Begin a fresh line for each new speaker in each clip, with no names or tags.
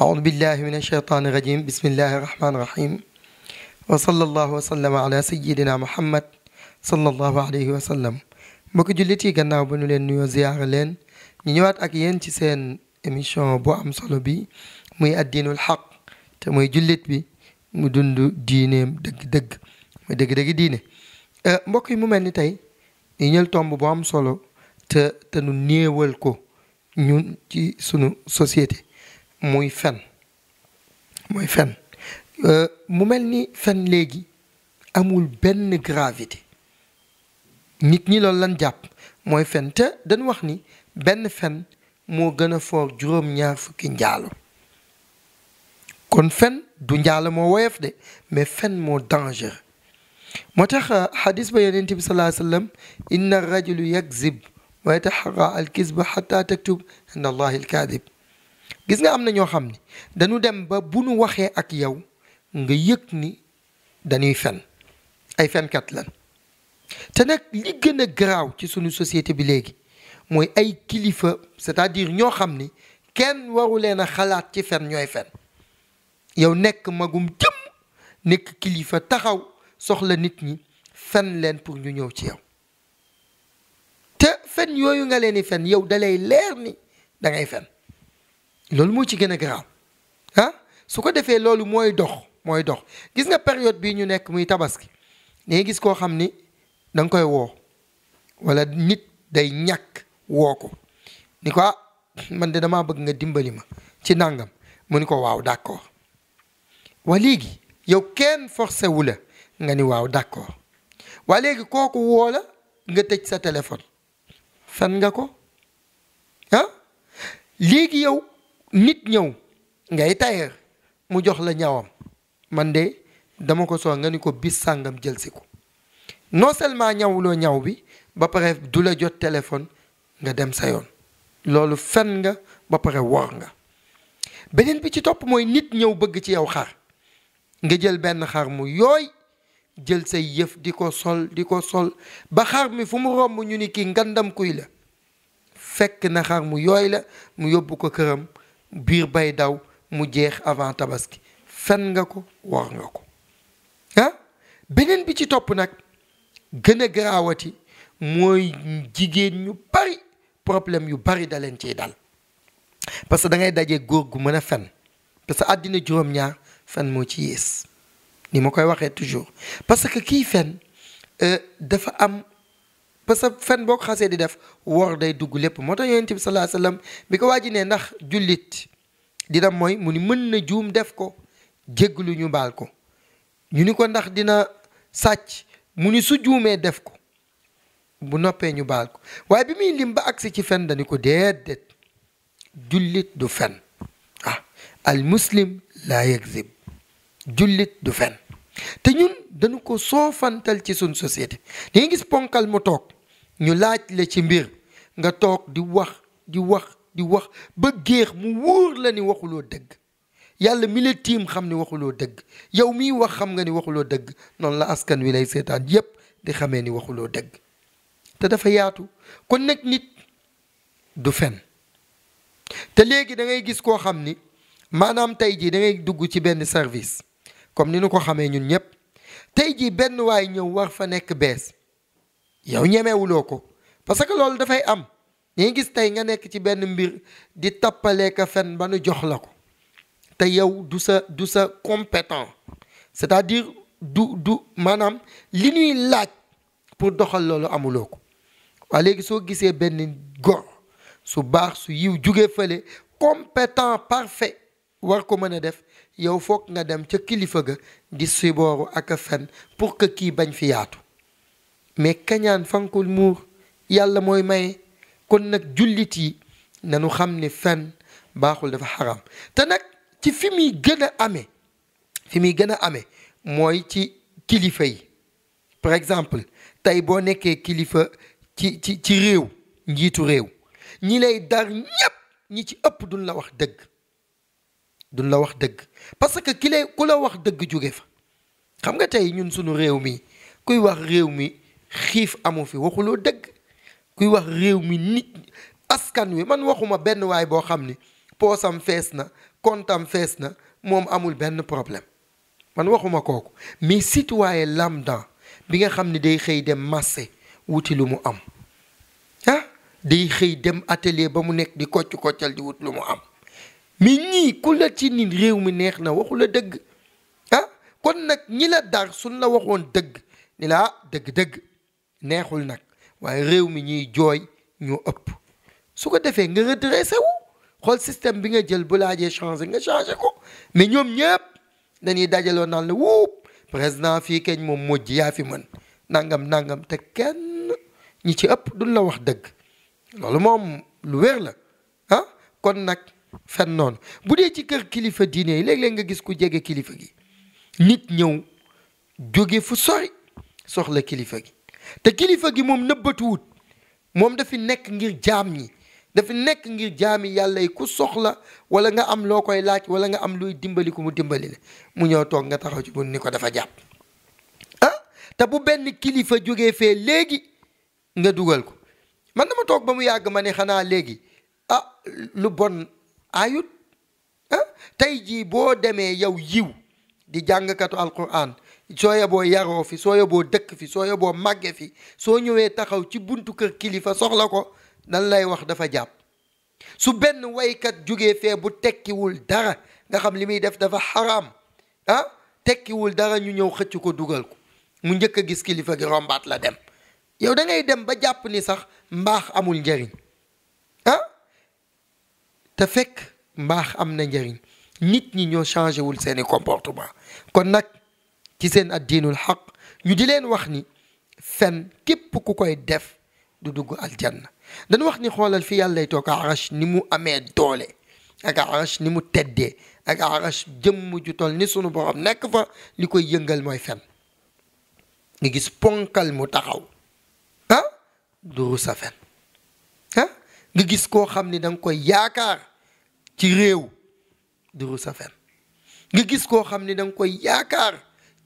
أعوذ بالله من الشيطان الرجيم بسم الله الرحمن الرحيم وصلى الله وسلم على سيدنا محمد صلى الله عليه وسلم mbokk jullit yi gannaaw ba ñu leen nuyoo ziyaara leen ñu ñëwaat ak yéen ci seen émission bu am solo bi muy addiinul xaq te mooy jullit bi mu dund diineem dëgg-dëgg mooy dëgg-dëgg diine mbokk yi mu mel ni tey ñu ñël tomb bu am solo te nu néewal ko ñun ci sunu société muy fen mu mel ni fen léegi amul benn gravité nit ñi loolu lan jàpp mooy fen te dañ wax ni benn fen moo gën a foor juróom-ñaar fukki njaalo kon fen du njaalo moo woyof de mais fen moo dangereux moo tax xadis ba yonent bi sallallahu alayhi wa sallam inna rajulu yakzib wa yataxarra alkisba xata taktub inda allahi alkaadib gis nga am na ñoo xam ni dañu dem ba bu nu waxee ak yow nga yëg ni dañuy fen ay fenkat lan te nag li gën a garaaw ci sunu société bi léegi mooy ay kilifa c'est-à-dire ñoo xam ni kenn waru leen a xalaat ci fen ñooy fen yow nekk magum jëm nekk kilifa taxaw soxla nit ñi fen leen pour ñu ñëw ci yow te fen yooyu nga leen di fen yow dalay leer ni da ngay fen loolu moo ci gën a garaaw su ko defee loolu mooy dox gis nga période bii ñu nekk muy tabaski ngay gis koo xam ni da nga koy woo wala nit day ñàkk woo ko ni ko man de damaa bëgg nga dimbali ma ci nangam mu ni ko waaw d'accord waa léegi yow kenn forcé wu la nga ni waaw d'accord waa léegi kooku woo la nga tëj sa téléphone fen nga ko léegi yow nit ñëw ngay tailleur mu jox la ñawam man de dama ko soo nga ni ko bis sàngam jël si ko non seulement ñawuloo ñaw bi ba pare du la jot téléphone nga dem sa yoon loolu fen nga ba pare wor nga beneen bi ci topp mooy nit ñëw bëgg ci yow xar nga jël benn xar mu yooy jël say yëf di ko sol ba xar mi fu mu romb ñu ni kii ngandam kuy la fekk na xar mu yooy la mu yóbbu ko këram biir bay daw mu jeex avant tabaski fen nga ko war nga ko beneen bi ci topp nag gën a garaawati mooy jigéen ñu bari problème yu bari da leen ciy dal parce que da ngay dajee góor gu mën a fen parce que àddina juróom-ñaar fen moo ci yées ni ma koy waxee toujours parce que kii fen dafa am parce que fen boo ko xasee di def wor day dugg lépp moo tax yonent bi sallallahu alayhi wasallam bi ko waaji ne ndax jullit dina mooy mu ni mën na juum def ko jégglu ñu baal ko ñu ni ko ndax dina sàcc mu ni su juumee def ko bu noppee ñu baal ko waaye bi muy lim ba agsi ci fen dañu ko déedéet jullit du fen al muslim laa yakzib jullit du fen te ñun dañu ko soofantal ci suñ société da nga gis ponkal mu toog ñu laaj la ci mbir nga toog di wax ba géex mu wóor la ni waxuloo dëgg yàlla mi la tiim xam ni waxuloo dëgg yow miy wax xam nga ni waxuloo dëgg noonu la askan wi lay seetaan yépp di xamee ni waxuloo dëgg te dafa yaatu kon nag nit du fen te léegi da ngay gis koo xam ni maanaam tey jii da ngay dugg ci benn service comme ni nu ko xamee ñun ñëpp tey jii benn waay ñëw war fa nekk bees yow ñemewuloo ko parce que loolu dafay am dañuy gis tey nga nekk ci benn mbir di tappalee ka fen ba nu jox la ko te yow du sa compétent c'est-à-dire du maanaam li ñuy laaj pour doxal loolu amuloo ko waaye léegi soo gisee benn góor su baax su yiw jugee fële compétent parfait war ko mën a def yow foog nga dem ca kilifa ga di sibooru ak a fen pour que kii bañ fi yaatu mais kañaan fankul muur yàlla mooy maye kon nag jullit yi nanu xam ni fen baaxul dafa xaram te nag ci fi muy gën a amee mooy ci kilifa yi par exemple tey boo nekkee kilifa ci réew njiitu réew ñi lay dar ñépp ñi ci ëpp duñ la wax dëgg parce que ku la wax dëgg jóge fa xam nga tey ñun sunu réew mi kuy wax réew mi xiif amu fi waxuloo dëgg kuy wax réew mi nit askan wi man waxuma benn waay boo xam ni poosam fees na kontam fees na moom amul benn problème man waxuma kooku mais citoyen lambda bi nga xam ne day xëy dem marché wuti lu mu am ah day xëy dem atelier ba mu nekk di koccal di wut lu mu am mais ñii ku la ci nit réew mi neex na waxu la dëgg ah kon nag ñi la dar suñ la waxoon dëgg ni la dëgg-dëgg neexul nag waaye réew mi ñuy jooy ñoo ëpp su ko defee nga redressé wu xool système bi nga jël bu laajee changé nga changé ko mais ñoom ñëpp dañuy dajaloo naan la wuup président fii keñ moom mujj yaa fi mën nangam te kenn ñi ci ëpp duñ la wax dëgg loolu moom lu wér la ah kon nag fen noonu bu dee ci kër kilifa diine yi léeg-léeg nga gis ku jege kilifa gi nit ñëw jóge fu sori soxla kilifa gi te kilifa gi moom nëbbatuwut moom dafi nekk ngir jaam ñi dafa nekk ngir jaami yàlla yi ku soxla wala nga am loo koy laaj wala nga am luy dimbali ko mu dimbali la mu ñëw toog nga taxaw ci bu ni ko dafa jàpp te bu benn kilifa jógee fee léegi nga dugal ko man dama toog ba mu yàgg ma ne xanaa léegi lu bon ayut tey jii boo demee yow yiw di jàngkatu alquran soo yeboo yaroo fi soo yeboo dëkk fi soo yeboo màgge fi soo ñëwee taxaw ci buntu kër kilifa soxla ko dan lay wax dafa jàpp su benn waykat jógee fee bu tekkiwul dara nga xam li muy def dafa xaraam tekkiwul dara ñu ñëw xëcc ko dugal ko mu njëkk a gis kilifa gi rombaat la dem yow da ngay dem ba jàpp ni sax mbaax amul njariñ te fekk mbaax am na njariñ nit ñi ñoo changé wul seeni comportement kon nag ci seen addiinul xaq ñu di leen wax ni fen képp ku koy def du dugg aljanna dañu wax ni xoolal fi yàllay toog arash ni mu amee doole ak arash ni mu teddee ak arash jëmm ju tol ni sunu borom nekk fa li koy yëngal mooy fen nga gis ponkal mu taxaw du rus a fen nga gis koo xam ni danga koy yaakaar ci réew du rus a fen nga gis koo xam ni danga koy yaakaar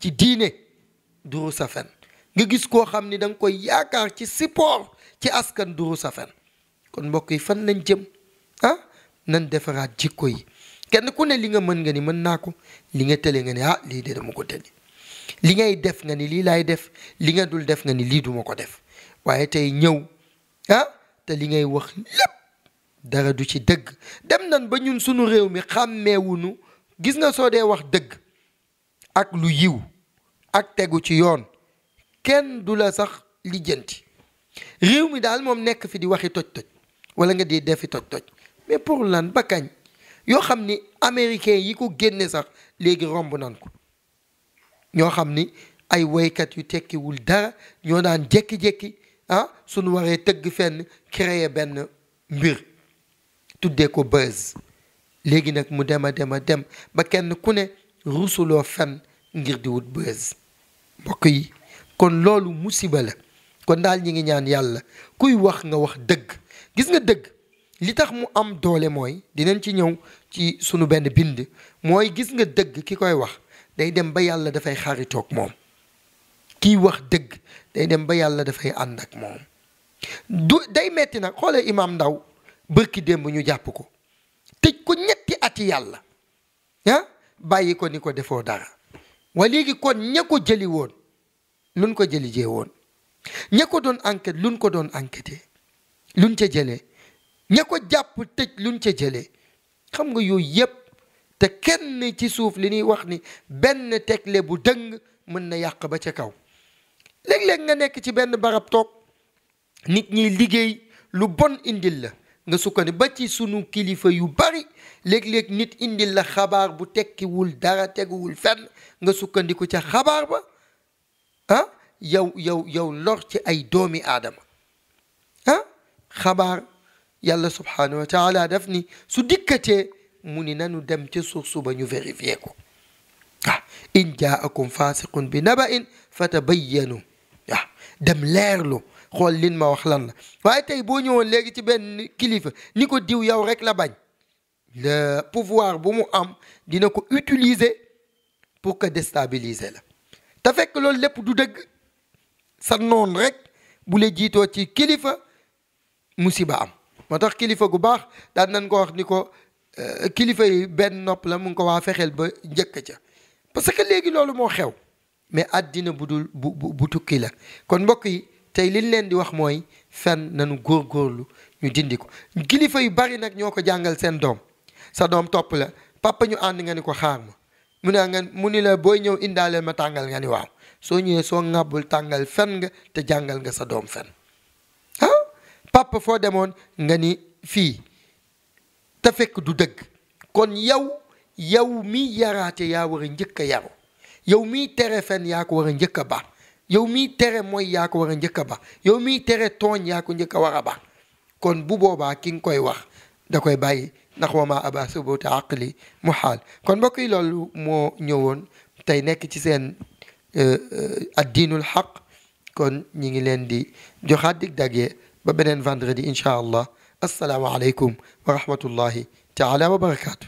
ci diine du rus a fen nga gis koo xam ni danga koy yaakaar ci support ci askan du rus a fen kon mbokk yi fan lañ jëm nan defaraat jikko yi kenn ku ne li nga mën nga ni mën naa ko li nga tële nga ni lii de dama ko tëli li ngay def nga ni lii laay def li nga dul def nga ni lii duma ko def waaye tey ñëw te li ngay wax lépp dara du ci dëgg dem nan ba ñun sunu réew mi xàmmeewunu gis nga soo dee wax dëgg ak lu yiw ak tegu ci yoon kenn du la sax lijjanti réew mi daal moom nekk fi di waxi toj-toj wala nga di defi toj-toj mais pour lan ba kañ yoo xam ni américain yi ko génne sax léegi romb nan ko ñoo xam ni ay woykat yu tekkiwul dara ñoo daan jekki-jekki suñu waree tëgg fenn créer benn mbir tuddee ko buzz léegi nag mu dem ba kenn ku ne rusuloo fen ngir di wut buzz mbokk yi kon loolu musiba la kon daal ñi ngi ñaan yàlla kuy wax nga wax dëgg gis nga dëgg li tax mu am doole mooy dinañ ci ñëw ci sunu benn bind mooy gis nga dëgg ki koy wax day dem ba yàlla dafay xaritoog moom kiy wax dëgg day dem ba yàlla dafay ànd ak moom du day metti nag xoolee imaam Ndaw bërki démb ñu jàpp ko tëj ko ñetti ati yàlla bàyyi ko ni ko defoo dara wa léegi kon ña ko jëli woon luñ ko jëli jee woon ña ko doon enquête luñ ko doon enquêté luñ ca jëlee ña ko jàpp tëj luñ ca jëlee xam nga yooyu yépp te kenn ci suuf li ñuy wax ni benn tegle bu dëng mën na yàq ba ca kaw léeg-léeg nga nekk ci benn barab toog nit ñi liggéey lu bon indil la nga sukkandi ba ci sunu kilifa yu bari léeg-léeg nit indil la xabaar bu tekkiwul dara teguwul fenn nga sukkandiku ca xabaar ba yow lor ci ay doomi aadama xabaar yàlla subhanahu wa taala daf ni su dikkatee mu ni nanu dem ca source ba ñu vérifier ko in jaakum fasiqun bi naba'in fatabayyanu dem leerlu xool lin ma wax lan la waaye tey boo ñëwoon léegi ci benn kilifa ni ko diw yow rek la bañ le pouvoir bu mu am dina ko utiliser pour que déstabiliser la te fekk loolu lépp du dëgg sa noon rek bu la jiitoo ci kilifa musiba am moo tax kilifa gu baax daan nañ ko wax ni ko kilifa yi benn nopp la mu ngi ko waa fexeel ba njëkk ca parce que léegi loolu moo xew mais àddina bu tukki la kon mbokk yi tey liñ leen di wax mooy fen nanu góorgóorlu ñu dindi ko kilifa yu bari nag ñoo ko jàngal seen doom sa doom topp la papa ñu ànd nga ni ko xaar ma mu ni la booy ñëw indaaleel ma tàngal nga ni waaw soo ñëwee soo ŋàbbul tàngal fen nga te jàngal nga sa doom fen papa foo demoon nga ni fii te fekk du dëgg kon yow mi yaraate yaa war a njëkk a yaru yow miy tere fen yaa ko war a njëkk a ba yow miy tere mooy yaa ko war a njëkk a ba yow miy tere tooñ yaa ko njëkk a war a ba kon bu boobaa ki nga koy wax da koy bàyyi ndax wa ma aba subuta aqli muhaal kon mbokk yi loolu moo ñëwoon tey nekk ci seen addiinul xaq kon ñi ngi leen di joxaat dig daggee ba beneen vendredi incha allah assalaamu aleykum wa rahmatullahi taala wa barakaatu